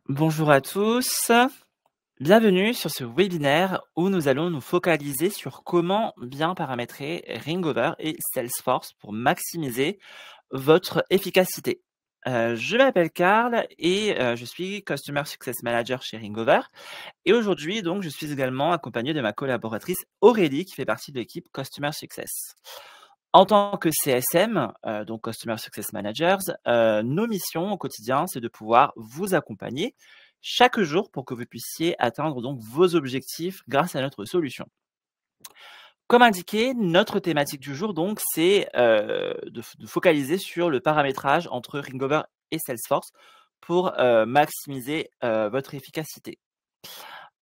Bonjour à tous, bienvenue sur ce webinaire où nous allons nous focaliser sur comment bien paramétrer Ringover et Salesforce pour maximiser votre efficacité. Je m'appelle Karl et je suis Customer Success Manager chez Ringover et aujourd'hui donc je suis également accompagné de ma collaboratrice Aurélie qui fait partie de l'équipe Customer Success. En tant que CSM, donc Customer Success Managers, nos missions au quotidien, c'est de pouvoir vous accompagner chaque jour pour que vous puissiez atteindre donc vos objectifs grâce à notre solution. Comme indiqué, notre thématique du jour donc c'est, de focaliser sur le paramétrage entre Ringover et Salesforce pour, maximiser, votre efficacité.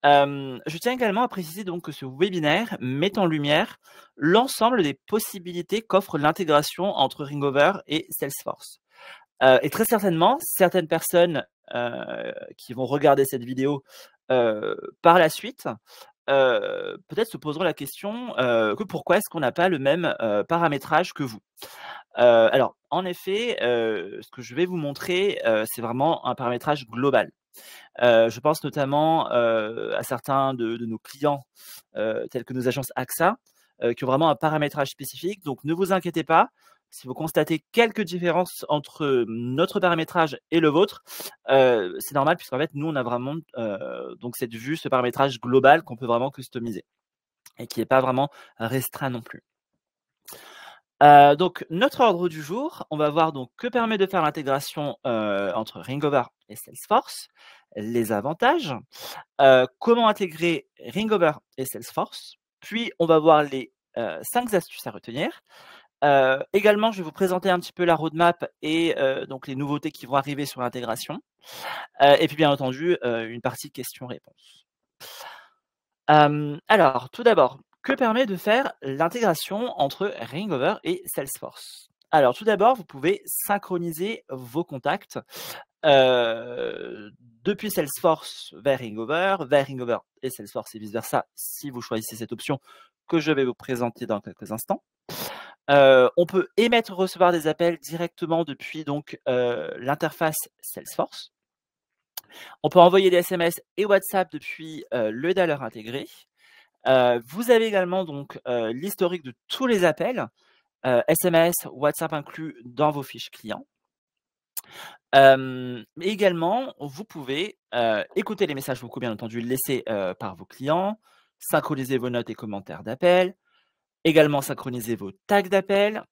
Je tiens également à préciser donc que ce webinaire met en lumière l'ensemble des possibilités qu'offre l'intégration entre Ringover et Salesforce. Et très certainement, certaines personnes, qui vont regarder cette vidéo, par la suite, peut-être se poseront la question, que pourquoi est-ce qu'on n'a pas le même, paramétrage que vous? Alors en effet, ce que je vais vous montrer, c'est vraiment un paramétrage global. Je pense notamment, à certains de nos clients, tels que nos agences AXA, qui ont vraiment un paramétrage spécifique. Donc ne vous inquiétez pas, si vous constatez quelques différences entre notre paramétrage et le vôtre, c'est normal puisqu'en fait, nous, on a vraiment, donc cette vue, ce paramétrage global qu'on peut vraiment customiser et qui est pas vraiment restreint non plus. Donc notre ordre du jour, on va voir donc que permet de faire l'intégration, entre Ringover et Salesforce, les avantages, comment intégrer Ringover et Salesforce, puis on va voir les, 5 astuces à retenir. Également, je vais vous présenter un petit peu la roadmap et donc les nouveautés qui vont arriver sur l'intégration, et puis bien entendu, une partie questions-réponses. Alors, tout d'abord, que permet de faire l'intégration entre Ringover et Salesforce? Alors, tout d'abord, vous pouvez synchroniser vos contacts, depuis Salesforce vers Ringover et Salesforce et vice versa, si vous choisissez cette option que je vais vous présenter dans quelques instants. On peut émettre, recevoir des appels directement depuis donc, l'interface Salesforce. On peut envoyer des SMS et WhatsApp depuis, le dialer intégré. Vous avez également donc, l'historique de tous les appels, SMS, WhatsApp inclus dans vos fiches clients. Mais également, vous pouvez, écouter les messages vocaux bien entendu laissés, par vos clients, synchroniser vos notes et commentaires d'appel, également synchroniser vos tags d'appel,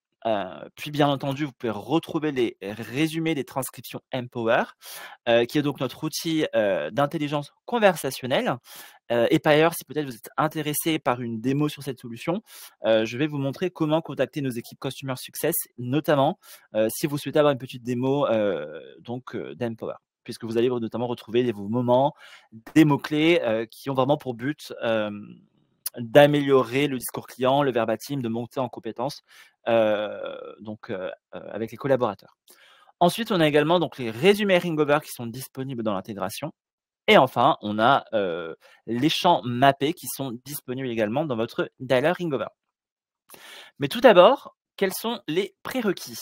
puis bien entendu, vous pouvez retrouver les résumés des transcriptions Empower, qui est donc notre outil, d'intelligence conversationnelle. Et par ailleurs, si peut-être vous êtes intéressé par une démo sur cette solution, je vais vous montrer comment contacter nos équipes Customer Success, notamment, si vous souhaitez avoir une petite démo, d'Empower. Puisque vous allez notamment retrouver vos moments, des mots-clés, qui ont vraiment pour but, d'améliorer le discours client, le verbatim, de monter en compétences, avec les collaborateurs. Ensuite, on a également donc les résumés Ringover qui sont disponibles dans l'intégration. Et enfin, on a, les champs mappés qui sont disponibles également dans votre dialer Ringover. Mais tout d'abord, quels sont les prérequis?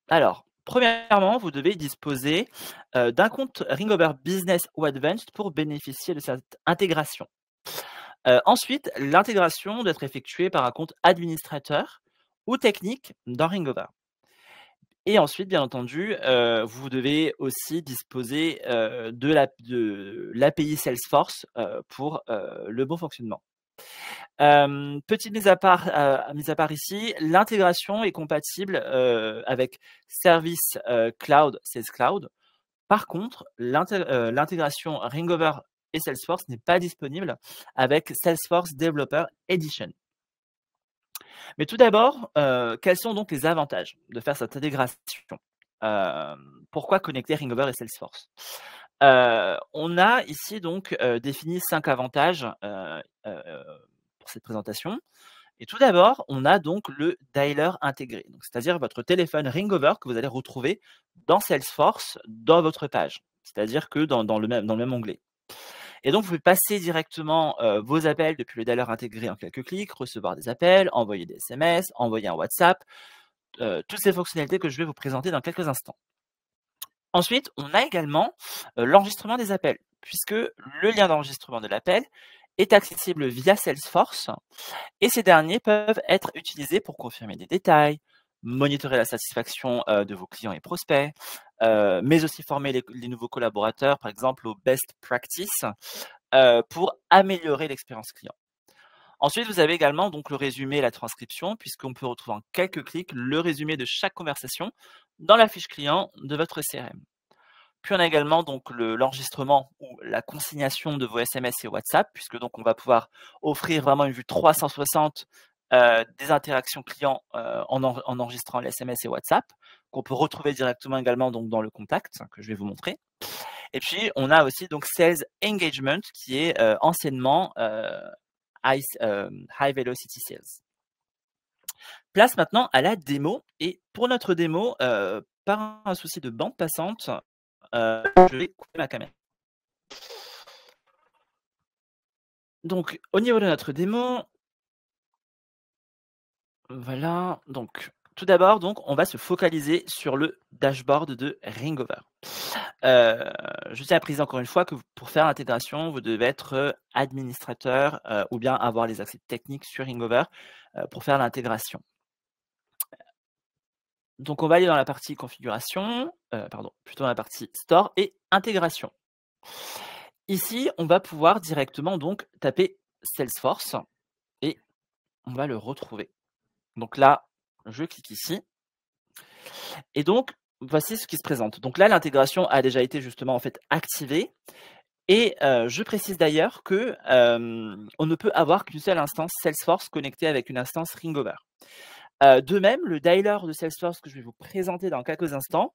Alors, premièrement, vous devez disposer, d'un compte Ringover Business ou Advanced pour bénéficier de cette intégration. Ensuite, l'intégration doit être effectuée par un compte administrateur ou technique dans Ringover. Et ensuite, bien entendu, vous devez aussi disposer, de l'API Salesforce, pour, le bon fonctionnement. Petite mise à part ici, l'intégration est compatible, avec Service, Cloud, Sales Cloud. Par contre, l'intégration Ringover et Salesforce n'est pas disponible avec Salesforce Developer Edition. Mais tout d'abord, quels sont donc les avantages de faire cette intégration? Pourquoi connecter Ringover et Salesforce? On a ici donc, défini 5 avantages, pour cette présentation. Et tout d'abord, on a donc le dialer intégré, donc c'est-à-dire votre téléphone Ringover que vous allez retrouver dans Salesforce, dans votre page. C'est-à-dire que dans le même onglet. Et donc, vous pouvez passer directement, vos appels depuis le dialer intégré en quelques clics, recevoir des appels, envoyer des SMS, envoyer un WhatsApp, toutes ces fonctionnalités que je vais vous présenter dans quelques instants. Ensuite, on a également l'enregistrement des appels, puisque le lien d'enregistrement de l'appel est accessible via Salesforce et ces derniers peuvent être utilisés pour confirmer des détails, monitorer la satisfaction de vos clients et prospects, mais aussi former les nouveaux collaborateurs, par exemple, aux best practices pour améliorer l'expérience client. Ensuite, vous avez également donc le résumé et la transcription, puisqu'on peut retrouver en quelques clics le résumé de chaque conversation dans la fiche client de votre CRM. Puis on a également donc l'enregistrement ou la consignation de vos SMS et WhatsApp, puisque donc on va pouvoir offrir vraiment une vue 360 des interactions clients en enregistrant les SMS et WhatsApp, qu'on peut retrouver directement également donc dans le contact que je vais vous montrer. Et puis on a aussi donc Sales Engagement qui est anciennement High Velocity Sales. Place maintenant à la démo. Et pour notre démo, par un souci de bande passante, je vais couper ma caméra. Donc, au niveau de notre démo, voilà. Donc, tout d'abord, donc, on va se focaliser sur le dashboard de Ringover. Je tiens à préciser encore une fois que pour faire l'intégration, vous devez être administrateur ou bien avoir les accès techniques sur Ringover pour faire l'intégration. Donc, on va aller dans la partie configuration, plutôt dans la partie store et intégration. Ici, on va pouvoir directement donc taper Salesforce et on va le retrouver. Donc là, je clique ici et donc voici ce qui se présente. Donc là, l'intégration a déjà été justement en fait activée et je précise d'ailleurs que on ne peut avoir qu'une seule instance Salesforce connectée avec une instance Ringover. De même, le dialer de Salesforce que je vais vous présenter dans quelques instants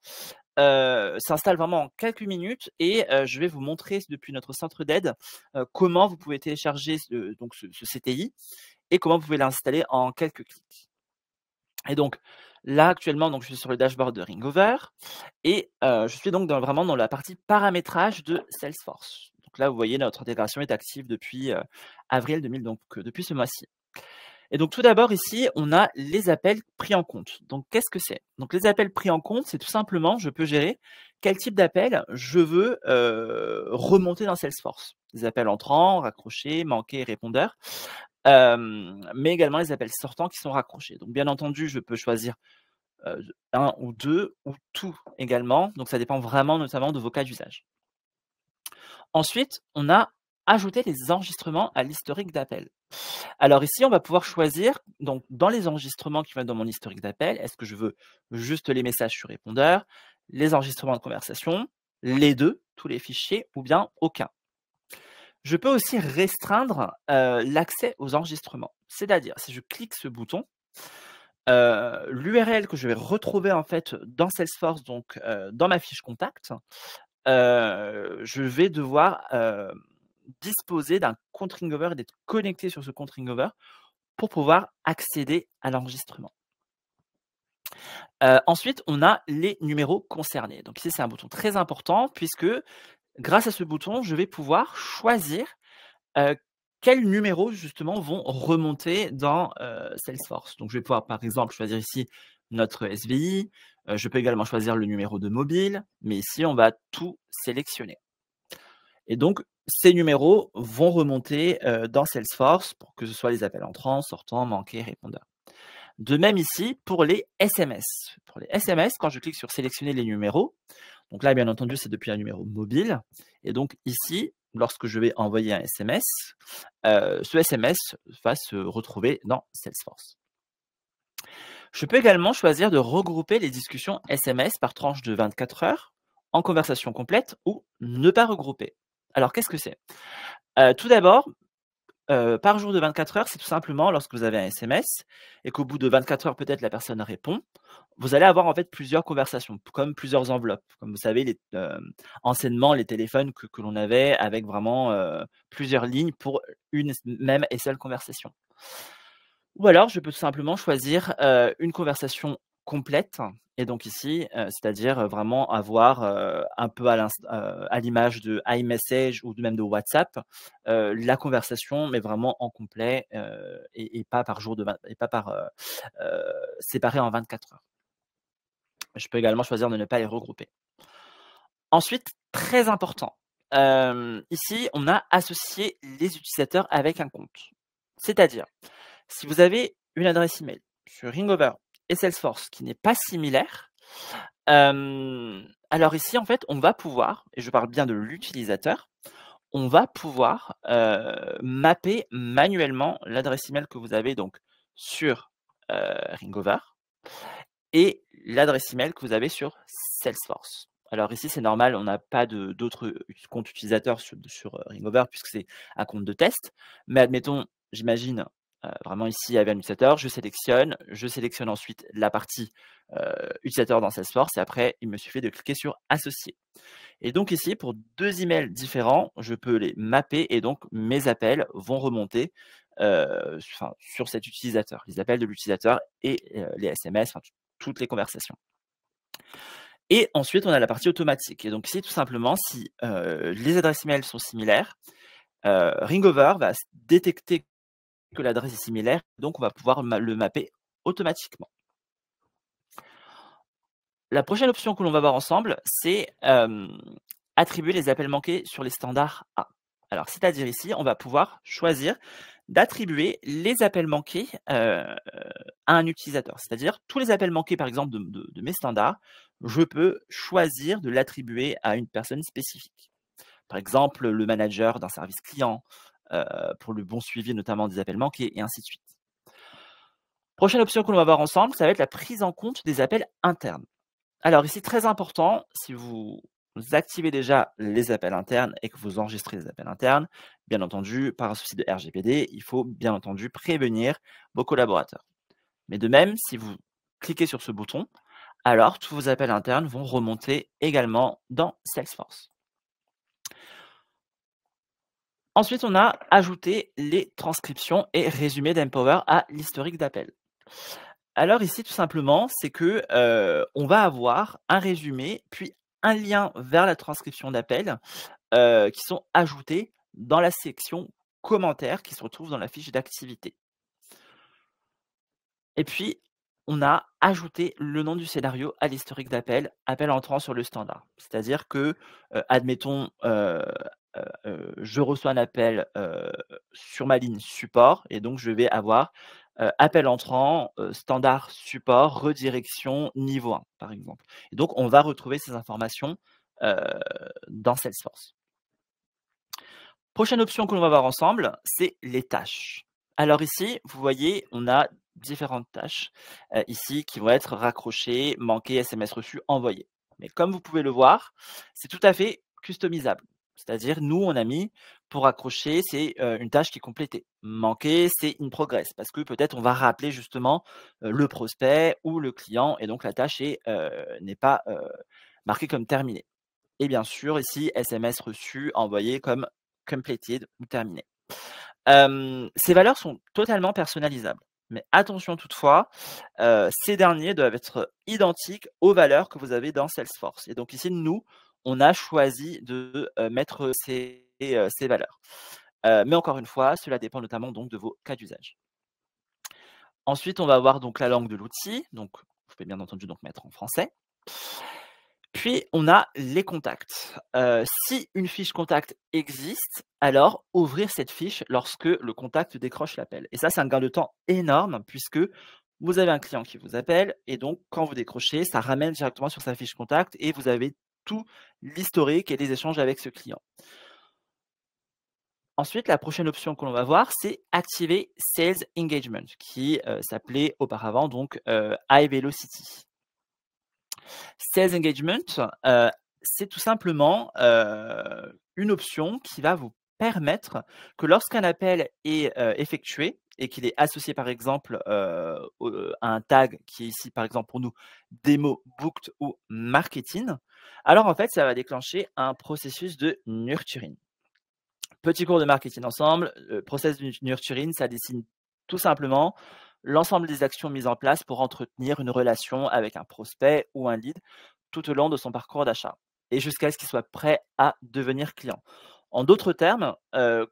s'installe vraiment en quelques minutes et je vais vous montrer depuis notre centre d'aide comment vous pouvez télécharger ce CTI et comment vous pouvez l'installer en quelques clics. Et donc là actuellement, donc je suis sur le dashboard de Ringover et je suis donc vraiment dans la partie paramétrage de Salesforce. Donc là, vous voyez, notre intégration est active depuis avril 2000, donc depuis ce mois-ci. Et donc tout d'abord ici, on a les appels pris en compte. Donc qu'est-ce que c'est? Donc les appels pris en compte, c'est tout simplement, je peux gérer quel type d'appel je veux remonter dans Salesforce. Les appels entrants, raccrochés, manqués, répondeurs, mais également les appels sortants qui sont raccrochés. Donc bien entendu, je peux choisir un ou deux ou tout également. Donc ça dépend vraiment notamment de vos cas d'usage. Ensuite, on a ajouté les enregistrements à l'historique d'appels. Alors ici, on va pouvoir choisir, donc dans les enregistrements qui vont être dans mon historique d'appel, est-ce que je veux juste les messages sur répondeur, les enregistrements de conversation, les deux, tous les fichiers, ou bien aucun. Je peux aussi restreindre l'accès aux enregistrements. C'est-à-dire, si je clique ce bouton, l'URL que je vais retrouver en fait dans Salesforce, donc dans ma fiche contact, je vais devoir disposer d'un compte Ringover et d'être connecté sur ce compte Ringover pour pouvoir accéder à l'enregistrement. Ensuite, on a les numéros concernés. Donc ici, c'est un bouton très important puisque grâce à ce bouton, je vais pouvoir choisir quels numéros justement vont remonter dans Salesforce. Donc je vais pouvoir par exemple choisir ici notre SBI, je peux également choisir le numéro de mobile, mais ici on va tout sélectionner. Et donc ces numéros vont remonter dans Salesforce pour que ce soit les appels entrants, sortants, manqués, répondeurs. De même ici pour les SMS. Pour les SMS, quand je clique sur sélectionner les numéros, donc là bien entendu c'est depuis un numéro mobile, et donc ici, lorsque je vais envoyer un SMS, ce SMS va se retrouver dans Salesforce. Je peux également choisir de regrouper les discussions SMS par tranche de 24 heures en conversation complète ou ne pas regrouper. Alors qu'est-ce que c'est? Tout d'abord, par jour de 24 heures, c'est tout simplement lorsque vous avez un SMS et qu'au bout de 24 heures, peut-être la personne répond, vous allez avoir en fait plusieurs conversations, comme plusieurs enveloppes. Comme vous savez, anciennement, les téléphones que l'on avait avec vraiment plusieurs lignes pour une même et seule conversation. Ou alors, je peux tout simplement choisir une conversation complète. Et donc ici, c'est-à-dire vraiment avoir un peu à l'image de iMessage ou même de WhatsApp, la conversation, mais vraiment en complet et pas par jour et pas par séparé en 24 heures. Je peux également choisir de ne pas les regrouper. Ensuite, très important, ici, on a associé les utilisateurs avec un compte. C'est-à-dire, si vous avez une adresse email sur Ringover et Salesforce qui n'est pas similaire, alors ici, en fait, on va pouvoir, et je parle bien de l'utilisateur, on va pouvoir, mapper manuellement l'adresse email que vous avez donc sur, Ringover et l'adresse email que vous avez sur Salesforce. Alors ici, c'est normal, on n'a pas d'autres comptes utilisateurs sur Ringover puisque c'est un compte de test. Mais admettons, j'imagine, vraiment ici, il y avait un utilisateur, je sélectionne ensuite la partie, utilisateur dans Salesforce et après, il me suffit de cliquer sur associer. Et donc ici, pour 2 emails différents, je peux les mapper et donc mes appels vont remonter, sur cet utilisateur. Les appels de l'utilisateur et les SMS, enfin toutes les conversations. Et ensuite, on a la partie automatique. Et donc ici, tout simplement, si, les adresses email sont similaires, Ringover va détecter que l'adresse est similaire, donc on va pouvoir le mapper automatiquement. La prochaine option que l'on va voir ensemble, c'est attribuer les appels manqués sur les standards A. Alors, c'est-à-dire ici, on va pouvoir choisir d'attribuer les appels manqués à un utilisateur. C'est-à-dire, tous les appels manqués, par exemple, de mes standards, je peux choisir de l'attribuer à une personne spécifique. Par exemple, le manager d'un service client, pour le bon suivi notamment des appels manqués, et ainsi de suite. Prochaine option que l'on va voir ensemble, ça va être la prise en compte des appels internes. Alors ici, très important, si vous activez déjà les appels internes et que vous enregistrez les appels internes, bien entendu, par un souci de RGPD, il faut bien entendu prévenir vos collaborateurs. Mais de même, si vous cliquez sur ce bouton, alors tous vos appels internes vont remonter également dans Salesforce. Ensuite, on a ajouté les transcriptions et résumés d'Empower à l'historique d'appels. Alors ici, tout simplement, c'est que, on va avoir un résumé, puis un lien vers la transcription d'appel, qui sont ajoutés dans la section commentaires qui se retrouve dans la fiche d'activité. Et puis, on a ajouté le nom du scénario à l'historique d'appel, appel entrant sur le standard. C'est-à-dire que, admettons, je reçois un appel, sur ma ligne support et donc je vais avoir, appel entrant, standard support, redirection niveau 1, par exemple. Et donc on va retrouver ces informations, heu, dans Salesforce. Prochaine option que l'on va voir ensemble, c'est les tâches. Alors ici, vous voyez, on a différentes tâches, ici qui vont être raccrochées, manquées, SMS reçus, envoyés. Mais comme vous pouvez le voir, c'est tout à fait customisable. C'est-à-dire, nous, on a mis pour raccrocher, c'est une tâche qui est complétée. Manquer, c'est in progress, parce que peut-être on va rappeler justement le prospect ou le client, et donc la tâche n'est pas marquée comme terminée. Et bien sûr, ici, SMS reçu, envoyé comme completed ou terminé. Ces valeurs sont totalement personnalisables. Mais attention toutefois, ces derniers doivent être identiques aux valeurs que vous avez dans Salesforce. Et donc ici, nous, on a choisi de mettre ces valeurs. Mais encore une fois, cela dépend notamment donc de vos cas d'usage. Ensuite, on va voir donc la langue de l'outil. Donc, vous pouvez bien entendu donc mettre en français. Puis, on a les contacts. Si une fiche contact existe, alors ouvrir cette fiche lorsque le contact décroche l'appel. Et ça, c'est un gain de temps énorme puisque vous avez un client qui vous appelle et donc quand vous décrochez, ça ramène directement sur sa fiche contact et vous avez tout l'historique et les échanges avec ce client. Ensuite, la prochaine option que l'on va voir, c'est activer Sales Engagement qui s'appelait auparavant donc High Velocity. Sales Engagement, c'est tout simplement, une option qui va vous permettre que lorsqu'un appel est, effectué et qu'il est associé par exemple, à un tag qui est ici par exemple pour nous démo, booked ou marketing, alors en fait ça va déclencher un processus de nurturing. Petit cours de marketing ensemble, process de nurturing, ça dessine tout simplement l'ensemble des actions mises en place pour entretenir une relation avec un prospect ou un lead tout au long de son parcours d'achat et jusqu'à ce qu'il soit prêt à devenir client. En d'autres termes,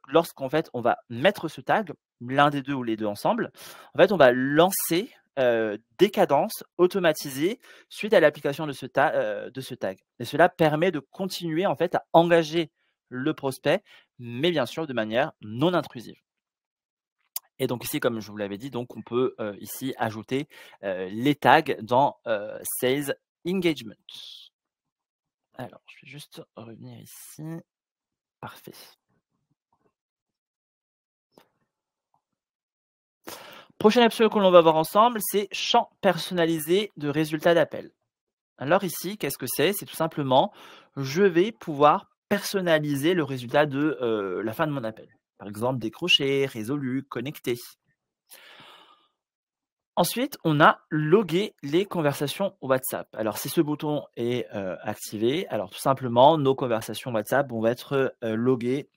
lorsqu'en fait on va mettre ce tag, l'un des deux ou les deux ensemble, en fait on va lancer des cadences automatisées suite à l'application de ce tag. Et cela permet de continuer en fait à engager le prospect, mais bien sûr de manière non intrusive. Et donc ici, comme je vous l'avais dit, donc on peut ici ajouter les tags dans Sales Engagement. Alors, je vais juste revenir ici. Parfait. Prochaine option que l'on va voir ensemble, c'est champ personnalisé de résultats d'appel. Alors ici, qu'est-ce que c'est? C'est tout simplement, je vais pouvoir personnaliser le résultat de la fin de mon appel. Par exemple, décroché, résolu, connecté. Ensuite, on a loguer les conversations WhatsApp. Alors, si ce bouton est activé, alors tout simplement, nos conversations WhatsApp vont être loguées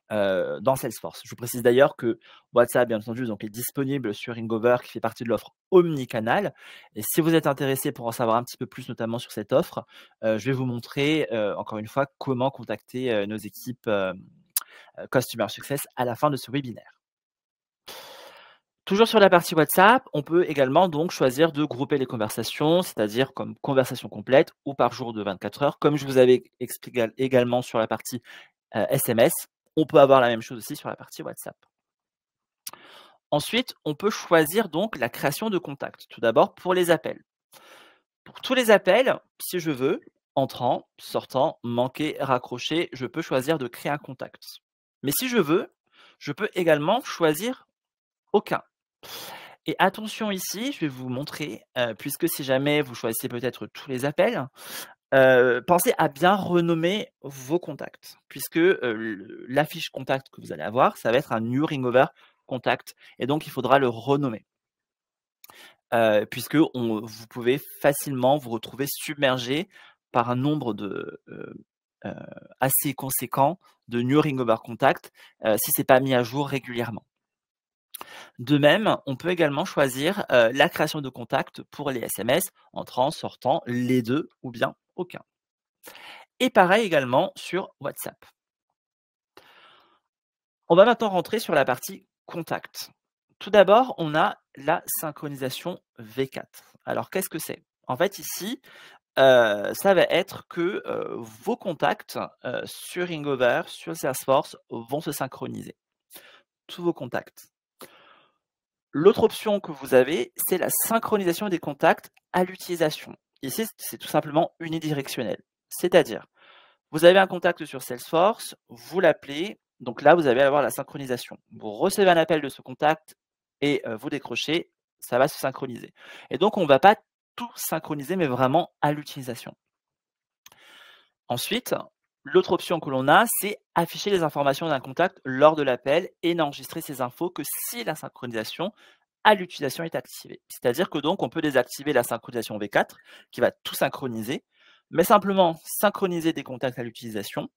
dans Salesforce. Je vous précise d'ailleurs que WhatsApp, bien entendu, donc, est disponible sur Ringover, qui fait partie de l'offre Omnicanal. Et si vous êtes intéressé pour en savoir un petit peu plus, notamment sur cette offre, je vais vous montrer, encore une fois, comment contacter nos équipes Customer Success à la fin de ce webinaire. Toujours sur la partie WhatsApp, on peut également donc choisir de grouper les conversations, c'est-à-dire comme conversation complète ou par jour de 24 heures. Comme je vous avais expliqué également sur la partie SMS, on peut avoir la même chose aussi sur la partie WhatsApp. Ensuite, on peut choisir donc la création de contacts. Tout d'abord pour les appels. Pour tous les appels, si je veux, entrant, sortant, manqué, raccroché, je peux choisir de créer un contact. Mais si je veux, je peux également choisir aucun. Et attention ici, je vais vous montrer, puisque si jamais vous choisissez peut-être tous les appels, pensez à bien renommer vos contacts, puisque la fiche contact que vous allez avoir, ça va être un New Ringover contact, et donc il faudra le renommer. Puisque vous pouvez facilement vous retrouver submergé par un nombre de assez conséquent de New Ringover contact si ce n'est pas mis à jour régulièrement. De même, on peut également choisir la création de contacts pour les SMS, entrant, sortant, les deux ou bien aucun. Et pareil également sur WhatsApp. On va maintenant rentrer sur la partie contact. Tout d'abord, on a la synchronisation V4. Alors, qu'est-ce que c'est? En fait, ici, ça va être que vos contacts sur Ringover, sur Salesforce, vont se synchroniser. Tous vos contacts. L'autre option que vous avez, c'est la synchronisation des contacts à l'utilisation. Ici, c'est tout simplement unidirectionnel. C'est-à-dire, vous avez un contact sur Salesforce, vous l'appelez, donc là, vous allez avoir la synchronisation. Vous recevez un appel de ce contact et vous décrochez, ça va se synchroniser. Et donc, on ne va pas tout synchroniser, mais vraiment à l'utilisation. Ensuite, l'autre option que l'on a, c'est afficher les informations d'un contact lors de l'appel et n'enregistrer ces infos que si la synchronisation à l'utilisation est activée. C'est-à-dire que donc on peut désactiver la synchronisation V4 qui va tout synchroniser, mais simplement synchroniser des contacts à l'utilisation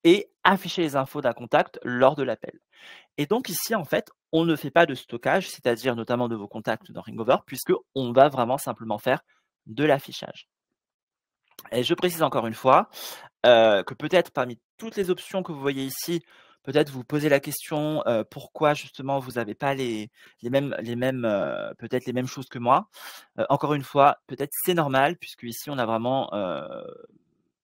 et afficher les infos d'un contact lors de l'appel. Et donc ici, en fait, on ne fait pas de stockage, c'est-à-dire notamment de vos contacts dans Ringover, puisqu'on va vraiment simplement faire de l'affichage. Et je précise encore une fois que peut-être parmi toutes les options que vous voyez ici, peut-être vous posez la question pourquoi justement vous n'avez pas les mêmes peut-être les mêmes choses que moi. Encore une fois, peut-être c'est normal puisque ici on a vraiment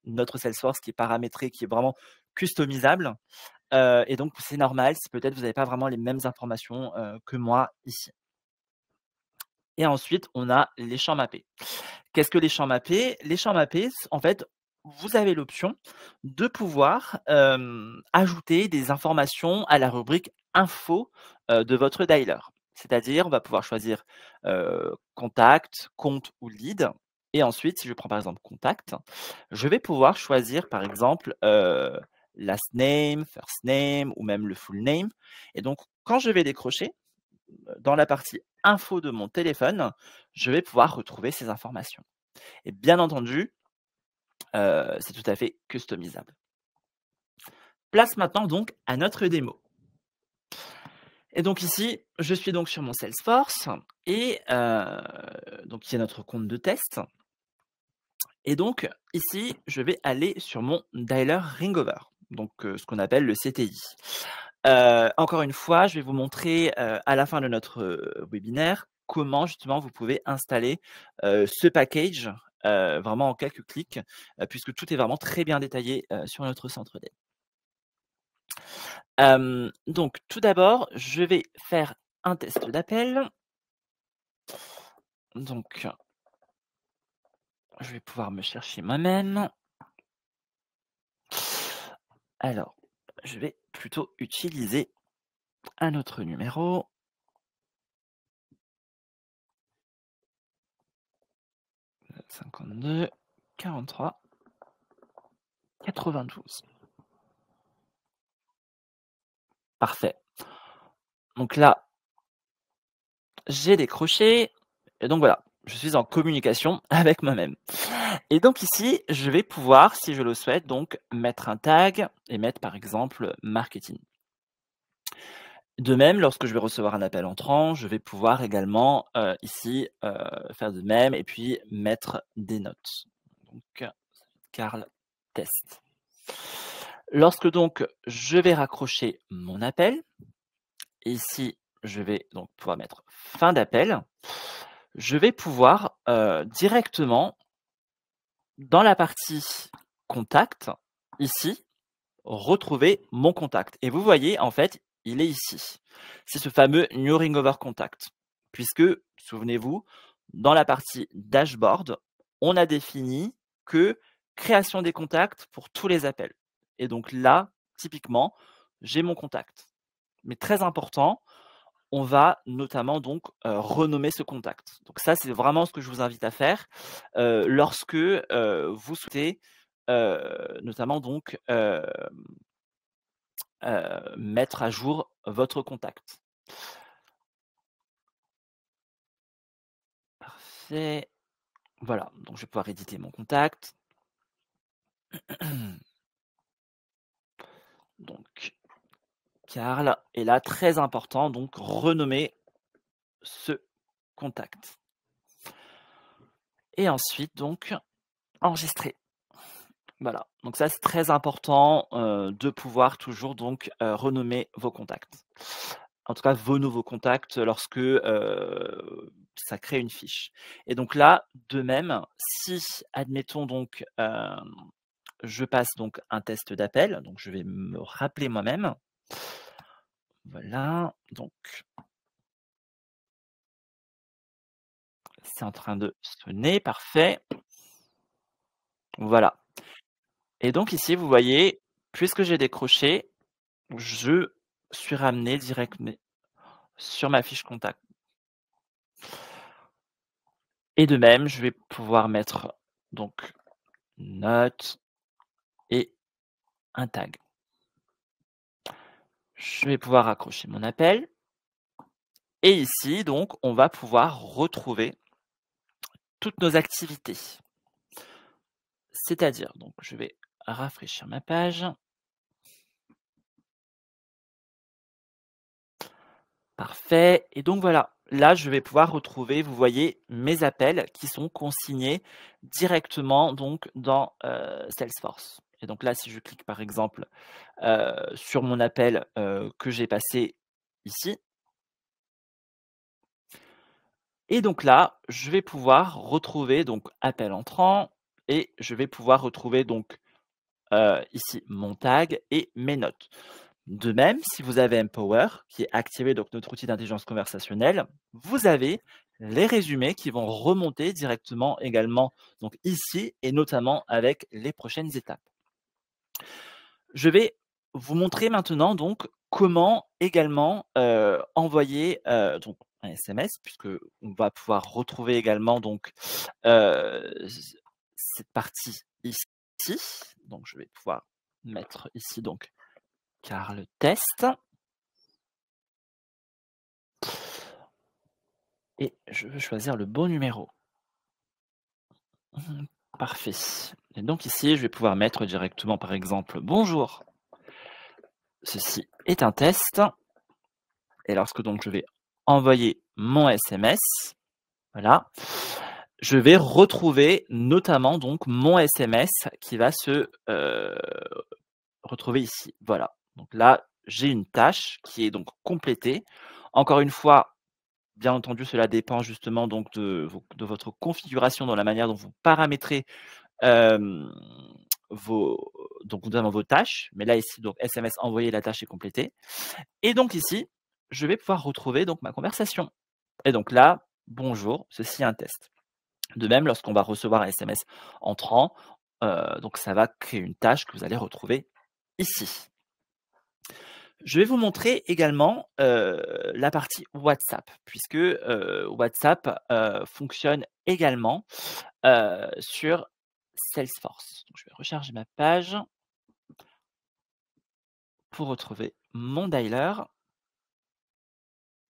notre Salesforce qui est paramétré, qui est vraiment customisable. Et donc c'est normal si peut-être vous n'avez pas vraiment les mêmes informations que moi ici. Et ensuite, on a les champs mappés. Qu'est-ce que les champs mappés? Les champs mappés, en fait, vous avez l'option de pouvoir ajouter des informations à la rubrique info de votre dialer. C'est-à-dire, on va pouvoir choisir contact, compte ou lead. Et ensuite, si je prends par exemple contact, je vais pouvoir choisir par exemple last name, first name ou même le full name. Et donc, quand je vais décrocher, dans la partie info de mon téléphone, je vais pouvoir retrouver ces informations. Et bien entendu, c'est tout à fait customisable. Place maintenant donc à notre démo. Et donc ici, je suis donc sur mon Salesforce et donc il y a notre compte de test. Et donc ici, je vais aller sur mon dialer Ringover, donc ce qu'on appelle le CTI. Encore une fois, je vais vous montrer à la fin de notre webinaire comment justement vous pouvez installer, ce package, vraiment en quelques clics, puisque tout est vraiment très bien détaillé, sur notre centre d'aide. Donc tout d'abord, je vais faire un test d'appel. Donc je vais pouvoir me chercher moi-même. Alors, je vais plutôt utiliser un autre numéro. 52 43 92. Parfait. Donc là, j'ai décroché et donc voilà, je suis en communication avec moi-même. Et donc ici, je vais pouvoir, si je le souhaite, donc mettre un tag et mettre par exemple marketing. De même, lorsque je vais recevoir un appel entrant, je vais pouvoir également ici faire de même et puis mettre des notes. Donc, Carl test. Lorsque donc je vais raccrocher mon appel, ici je vais donc pouvoir mettre fin d'appel, je vais pouvoir directement dans la partie contact, ici, retrouver mon contact. Et vous voyez, en fait, il est ici. C'est ce fameux New Ringover Contact. Puisque, souvenez-vous, dans la partie dashboard, on a défini que création des contacts pour tous les appels. Et donc là, typiquement, j'ai mon contact. Mais très important, on va notamment donc renommer ce contact. Donc ça, c'est vraiment ce que je vous invite à faire lorsque vous souhaitez notamment donc mettre à jour votre contact. Parfait. Voilà, donc je vais pouvoir éditer mon contact. Donc, Carl. Et là, très important, donc renommer ce contact. Et ensuite, donc, enregistrer. Voilà, donc ça, c'est très important de pouvoir toujours donc renommer vos contacts. En tout cas, vos nouveaux contacts lorsque ça crée une fiche. Et donc là, de même, si, admettons donc, je passe donc un test d'appel, donc je vais me rappeler moi-même. Voilà, donc c'est en train de sonner, parfait. Voilà. Et donc ici, vous voyez, puisque j'ai décroché, je suis ramené directement sur ma fiche contact. Et de même, je vais pouvoir mettre donc note et un tag. Je vais pouvoir accrocher mon appel. Et ici, donc, on va pouvoir retrouver toutes nos activités. C'est-à-dire, donc, je vais rafraîchir ma page. Parfait. Et donc voilà, là, je vais pouvoir retrouver, vous voyez, mes appels qui sont consignés directement donc dans Salesforce. Et donc là, si je clique par exemple sur mon appel que j'ai passé ici, et donc là, je vais pouvoir retrouver donc appel entrant et je vais pouvoir retrouver donc ici mon tag et mes notes. De même, si vous avez Empower, qui est activé, donc notre outil d'intelligence conversationnelle, vous avez les résumés qui vont remonter directement également donc ici et notamment avec les prochaines étapes. Je vais vous montrer maintenant donc comment également envoyer donc un SMS, puisque on va pouvoir retrouver également donc cette partie ici. Donc je vais pouvoir mettre ici donc Carl test. Et je veux choisir le bon numéro. Parfait. Et donc ici, je vais pouvoir mettre directement, par exemple, bonjour. Ceci est un test. Et lorsque donc je vais envoyer mon SMS, voilà, je vais retrouver notamment donc mon SMS qui va se retrouver ici. Voilà. Donc là, j'ai une tâche qui est donc complétée. Encore une fois, bien entendu, cela dépend justement donc de votre configuration dans la manière dont vous paramétrez, hem, vos donc notamment vos tâches. Mais là, ici, donc SMS envoyé, la tâche est complétée et donc ici, je vais pouvoir retrouver donc ma conversation et donc là: «Bonjour, ceci est un test». De même, lorsqu'on va recevoir un SMS entrant, donc ça va créer une tâche que vous allez retrouver ici. Je vais vous montrer également, la partie WhatsApp puisque, WhatsApp, fonctionne également, sur Salesforce. Donc je vais recharger ma page pour retrouver mon dialer,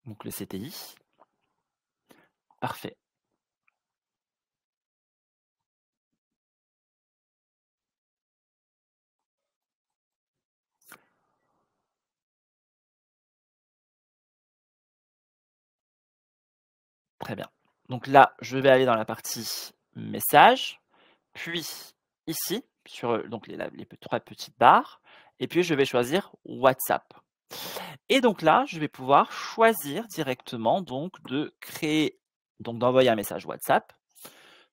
donc le CTI. Parfait, très bien. Donc là, je vais aller dans la partie messages, puis ici sur, donc les 3 petites barres et puis je vais choisir WhatsApp. Et donc là, je vais pouvoir choisir directement donc de créer donc d'envoyer un message WhatsApp.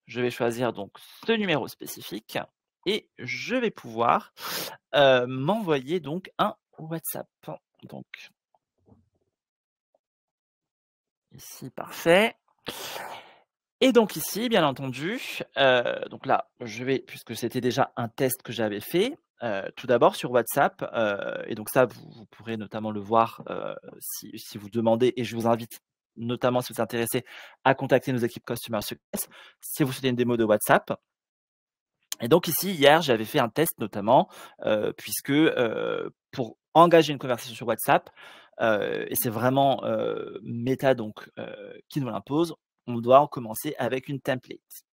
Je vais choisir donc ce numéro spécifique et je vais pouvoir, m'envoyer donc un WhatsApp. Donc ici, parfait. Et donc ici, bien entendu, donc là, je vais puisque c'était déjà un test que j'avais fait, tout d'abord sur WhatsApp, et donc ça, vous pourrez notamment le voir, si vous demandez et je vous invite notamment si vous êtes intéressé à contacter nos équipes Customer Success, si vous souhaitez une démo de WhatsApp. Et donc ici, hier, j'avais fait un test notamment, puisque, pour engager une conversation sur WhatsApp, et c'est vraiment, Meta donc, qui nous l'impose, on doit en commencer avec une template.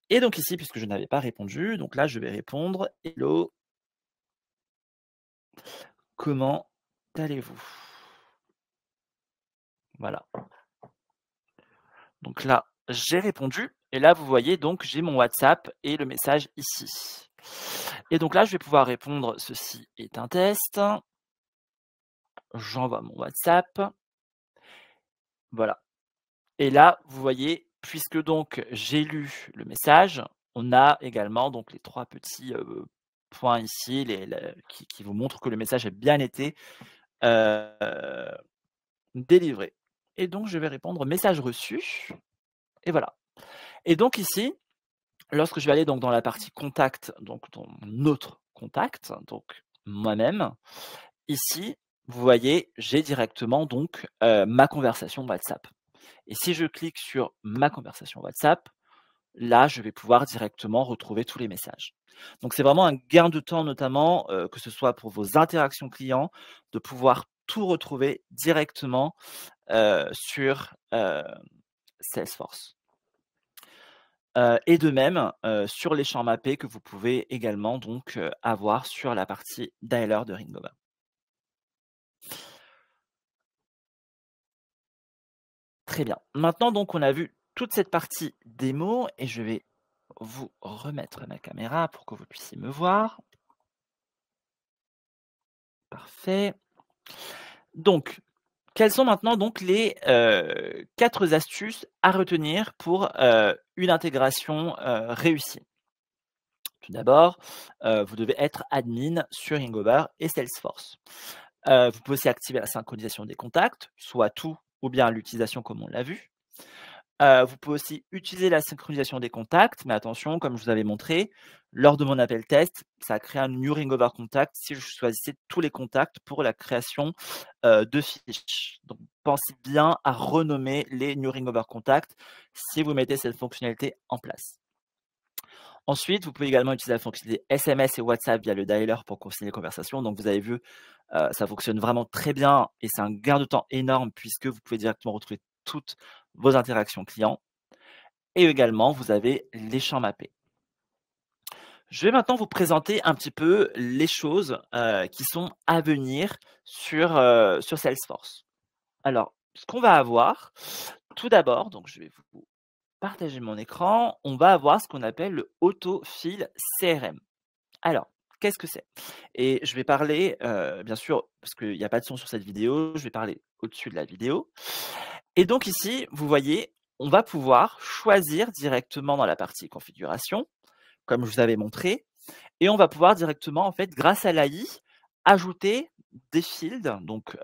Et donc ici, puisque je n'avais pas répondu, donc là, je vais répondre: «Hello, comment allez-vous?» Voilà. Donc là, j'ai répondu et là, vous voyez donc j'ai mon WhatsApp et le message ici. Et donc là, je vais pouvoir répondre: «Ceci est un test». J'envoie mon WhatsApp. Voilà. Et là, vous voyez, puisque donc j'ai lu le message, on a également donc les 3 petits, points ici, qui vous montrent que le message a bien été, heu, délivré. Et donc je vais répondre: «Message reçu» et voilà. Et donc ici, lorsque je vais aller donc dans la partie contact, donc dans mon autre contact, donc moi-même, ici, vous voyez, j'ai directement donc, ma conversation WhatsApp. Et si je clique sur ma conversation WhatsApp, là, je vais pouvoir directement retrouver tous les messages. Donc c'est vraiment un gain de temps notamment, que ce soit pour vos interactions clients, de pouvoir tout retrouver directement, sur, Salesforce. Et de même, sur les champs mappés que vous pouvez également donc, avoir sur la partie dialer de Ringover. Très bien. Maintenant donc on a vu toute cette partie démo et je vais vous remettre ma caméra pour que vous puissiez me voir. Parfait. Donc, quelles sont maintenant donc les, 4 astuces à retenir pour, une intégration, réussie? Tout d'abord, vous devez être admin sur Ringover et Salesforce. Vous pouvez aussi activer la synchronisation des contacts, soit tout ou bien l'utilisation comme on l'a vu. Vous pouvez aussi utiliser la synchronisation des contacts, mais attention, comme je vous avais montré, lors de mon appel test, ça a créé un new ring over contact si je choisissais tous les contacts pour la création, de fiches. Donc pensez bien à renommer les new ring over contact si vous mettez cette fonctionnalité en place. Ensuite, vous pouvez également utiliser la fonctionnalité SMS et WhatsApp via le dialer pour continuer les conversations. Donc vous avez vu, ça fonctionne vraiment très bien et c'est un gain de temps énorme puisque vous pouvez directement retrouver toutes vos interactions clients. Et également, vous avez les champs mappés. Je vais maintenant vous présenter un petit peu les choses, qui sont à venir sur Salesforce. Alors, ce qu'on va avoir, tout d'abord, donc je vais vous partager mon écran, on va avoir ce qu'on appelle le autofill CRM. Alors, qu'est-ce que c'est? Et je vais parler, bien sûr, parce qu'il y a pas de son sur cette vidéo, je vais parler au-dessus de la vidéo. Et donc ici, vous voyez, on va pouvoir choisir directement dans la partie configuration, comme je vous avais montré, et on va pouvoir directement, en fait, grâce à l'AI, ajouter des fields, donc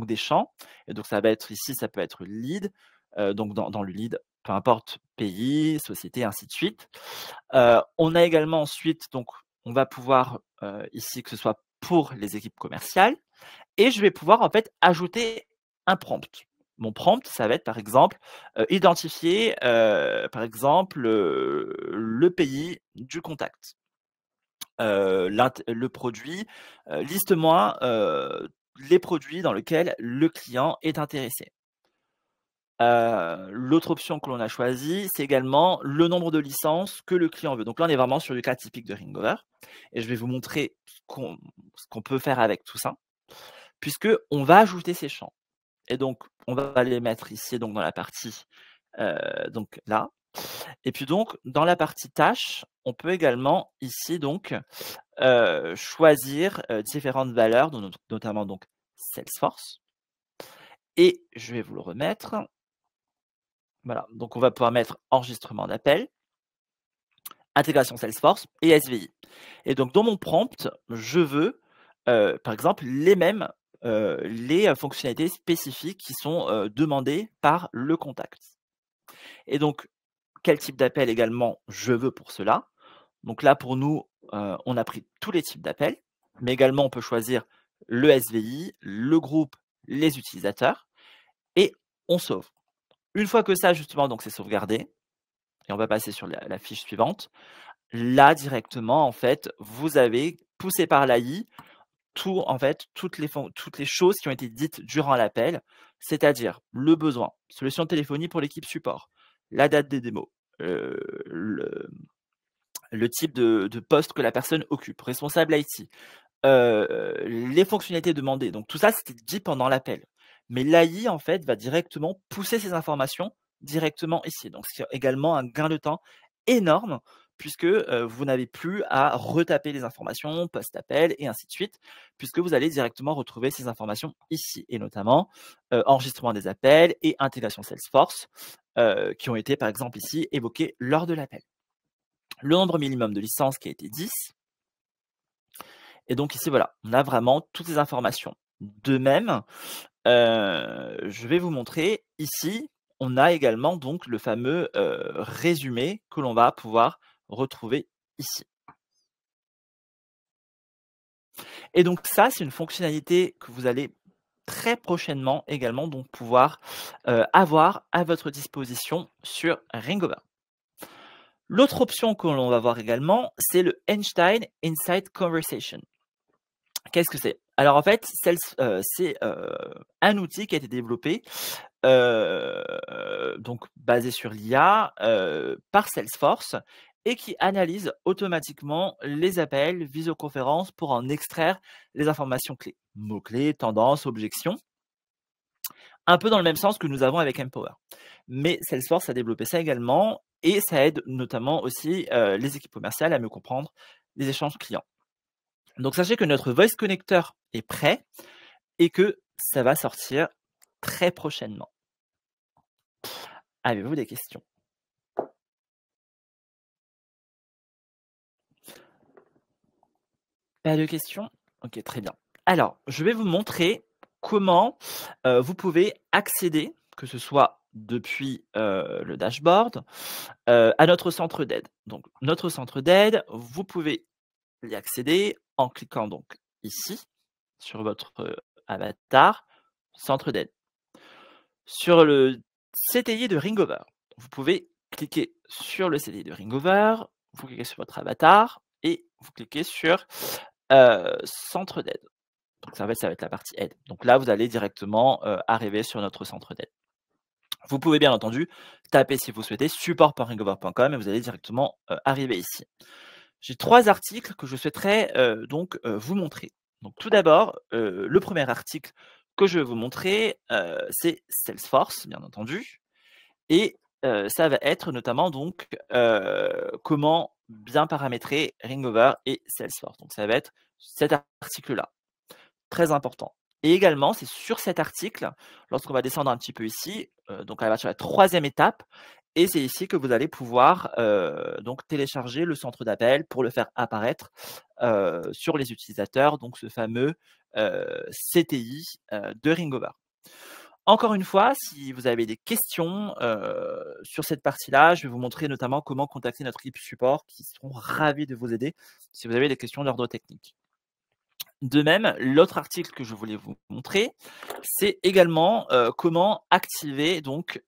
des champs. Et donc ça va être ici, ça peut être lead, donc dans le lead, peu importe pays, société, ainsi de suite. On a également ensuite, donc on va pouvoir ici que ce soit pour les équipes commerciales, et je vais pouvoir en fait ajouter un prompt. Mon prompt, ça va être par exemple identifier par exemple le pays du contact. Le produit, liste-moi les produits dans lesquels le client est intéressé. L'autre option que l'on a choisie, c'est également le nombre de licences que le client veut. Donc là, on est vraiment sur le cas typique de Ringover, et je vais vous montrer ce qu'on peut faire avec tout ça, puisque on va ajouter ces champs. Et donc, on va les mettre ici, donc dans la partie, donc là. Et puis donc, dans la partie tâches, on peut également ici donc choisir différentes valeurs, notamment donc Salesforce. Et je vais vous le remettre. Voilà, donc on va pouvoir mettre enregistrement d'appel, intégration Salesforce et SVI. Et donc dans mon prompt, je veux par exemple les mêmes les fonctionnalités spécifiques qui sont demandées par le contact. Et donc quel type d'appel également je veux pour cela. Donc là pour nous, on a pris tous les types d'appels, mais également on peut choisir le SVI, le groupe, les utilisateurs, et on sauve. Une fois que ça justement donc c'est sauvegardé, et on va passer sur la fiche suivante. Là, directement, en fait, vous avez, poussé par l'AI, en fait, toutes les choses qui ont été dites durant l'appel, c'est-à-dire le besoin, solution de téléphonie pour l'équipe support, la date des démos, le, le type de poste que la personne occupe, responsable IT, les fonctionnalités demandées. Donc tout ça, c'était dit pendant l'appel. Mais l'AI, en fait, va directement pousser ces informations directement ici. Donc c'est également un gain de temps énorme, puisque vous n'avez plus à retaper les informations post-appel et ainsi de suite, puisque vous allez directement retrouver ces informations ici, et notamment enregistrement des appels et intégration Salesforce, qui ont été par exemple ici évoqués lors de l'appel. Le nombre minimum de licences qui a été 10. Et donc ici, voilà, on a vraiment toutes les informations. De même, je vais vous montrer ici, on a également donc le fameux résumé que l'on va pouvoir retrouver ici. Et donc ça, c'est une fonctionnalité que vous allez très prochainement également donc pouvoir avoir à votre disposition sur Ringover. L'autre option que l'on va voir également, c'est le Einstein Insight Conversation. Qu'est-ce que c'est? Alors en fait, c'est un outil qui a été développé donc basé sur l'IA par Salesforce, et qui analyse automatiquement les appels, visioconférences pour en extraire les informations clés. Mots-clés, tendances, objections. Un peu dans le même sens que nous avons avec Empower. Mais Salesforce a développé ça également, et ça aide notamment aussi les équipes commerciales à mieux comprendre les échanges clients. Donc sachez que notre Voice Connector est prêt et que ça va sortir très prochainement. Avez-vous des questions? Pas de questions? Ok, très bien. Alors, je vais vous montrer comment vous pouvez accéder, que ce soit depuis le dashboard, à notre centre d'aide. Donc, notre centre d'aide, vous pouvez y accéder en cliquant donc ici, sur votre avatar, centre d'aide. Sur le CTI de Ringover, vous pouvez cliquer sur le CTI de Ringover, vous cliquez sur votre avatar et vous cliquez sur centre d'aide. Donc ça va être la partie aide. Donc là, vous allez directement arriver sur notre centre d'aide. Vous pouvez bien entendu taper, si vous souhaitez, support.ringover.com, et vous allez directement arriver ici. J'ai 3 articles que je souhaiterais donc vous montrer. Donc tout d'abord, le premier article que je vais vous montrer, c'est Salesforce, bien entendu, et ça va être notamment donc comment bien paramétrer Ringover et Salesforce. Donc ça va être cet article-là, très important. Et également, c'est sur cet article, lorsqu'on va descendre un petit peu ici, donc on va sur la 3e étape et c'est ici que vous allez pouvoir, donc télécharger le centre d'appel pour le faire apparaître, sur les utilisateurs, donc ce fameux, CTI, de Ringover. Encore une fois, si vous avez des questions, sur cette partie-là, je vais vous montrer notamment comment contacter notre équipe support qui seront ravis de vous aider si vous avez des questions d'ordre technique. De même, l'autre article que je voulais vous montrer, c'est également, comment activer donc,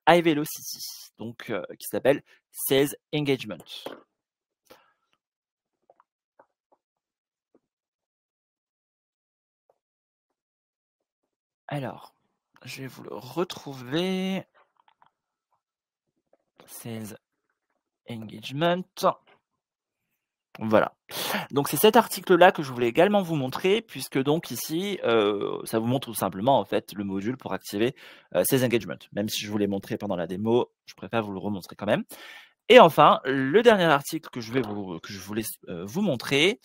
iVelocity, donc, qui s'appelle Sales Engagement. Alors, je vais vous le retrouver. Sales Engagement. Voilà. Donc c'est cet article-là que je voulais également vous montrer puisque donc ici, ça vous montre tout simplement en fait le module pour activer, Sales Engagement. Même si je vous l'ai montré pendant la démo, je préfère vous le remontrer quand même. Et enfin, le dernier article que je voulais, vous montrer,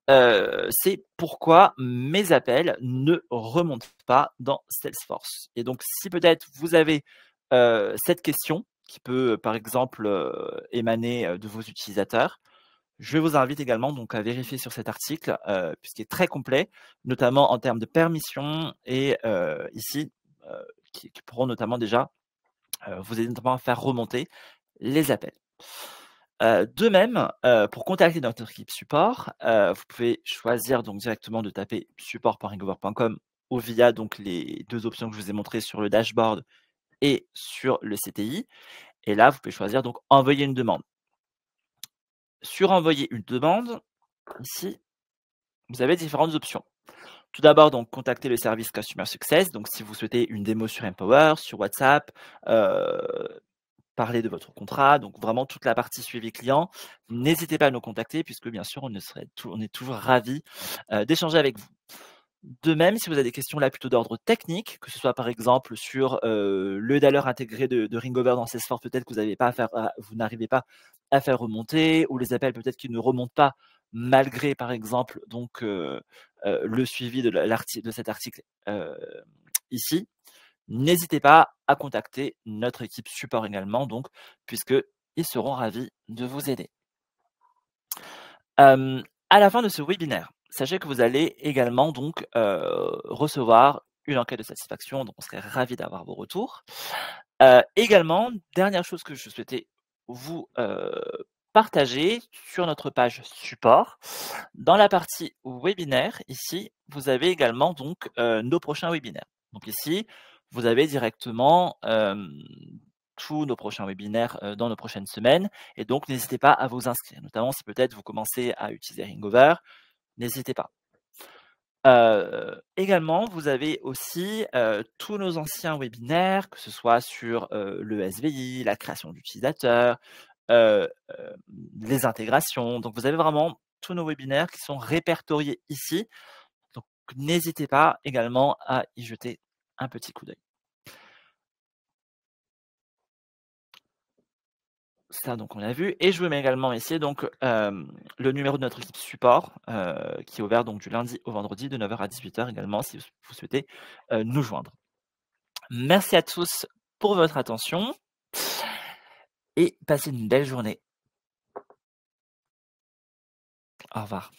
c'est pourquoi mes appels ne remontent pas dans Salesforce. Et donc si peut-être vous avez, cette question qui peut, par exemple, émaner, de vos utilisateurs, je vous invite également donc à vérifier sur cet article, puisqu'il est très complet, notamment en termes de permissions et ici, qui pourront notamment déjà, vous aider notamment à faire remonter les appels. De même, pour contacter notre équipe support, vous pouvez choisir donc directement de taper support.ringover.com ou via donc les 2 options que je vous ai montrées sur le dashboard et sur le CTI. Et là, vous pouvez choisir donc envoyer une demande. Sur envoyer une demande, ici, vous avez différentes options. Tout d'abord, donc contacter le service Customer Success. Donc si vous souhaitez une démo sur Empower, sur WhatsApp, parler de votre contrat, donc vraiment toute la partie suivi client. N'hésitez pas à nous contacter puisque bien sûr on est toujours ravis, d'échanger avec vous. De même, si vous avez des questions là plutôt d'ordre technique, que ce soit par exemple sur, le dialer intégré de Ringover dans Salesforce, peut-être que vous n'arrivez pas à faire remonter ou les appels peut-être qu'ils ne remontent pas malgré par exemple donc, le suivi de cet article, ici. N'hésitez pas à contacter notre équipe support également, donc, puisqu'ils seront ravis de vous aider. À la fin de ce webinaire, sachez que vous allez également donc recevoir une enquête de satisfaction, donc on serait ravis d'avoir vos retours. Également, dernière chose que je souhaitais vous partager sur notre page support, dans la partie webinaire, ici, vous avez également donc nos prochains webinaires. Donc ici, vous avez directement tous nos prochains webinaires dans nos prochaines semaines. Et donc, n'hésitez pas à vous inscrire. Notamment si peut-être vous commencez à utiliser Ringover, n'hésitez pas. Également, vous avez aussi tous nos anciens webinaires, que ce soit sur le SVI, la création d'utilisateurs, les intégrations. Donc, vous avez vraiment tous nos webinaires qui sont répertoriés ici. Donc, n'hésitez pas également à y jeter un petit coup d'œil. Ça, donc on l'a vu. Et je vous mets également ici donc, le numéro de notre équipe support, qui est ouvert donc du lundi au vendredi de 9h à 18h également si vous souhaitez nous joindre. Merci à tous pour votre attention et passez une belle journée. Au revoir.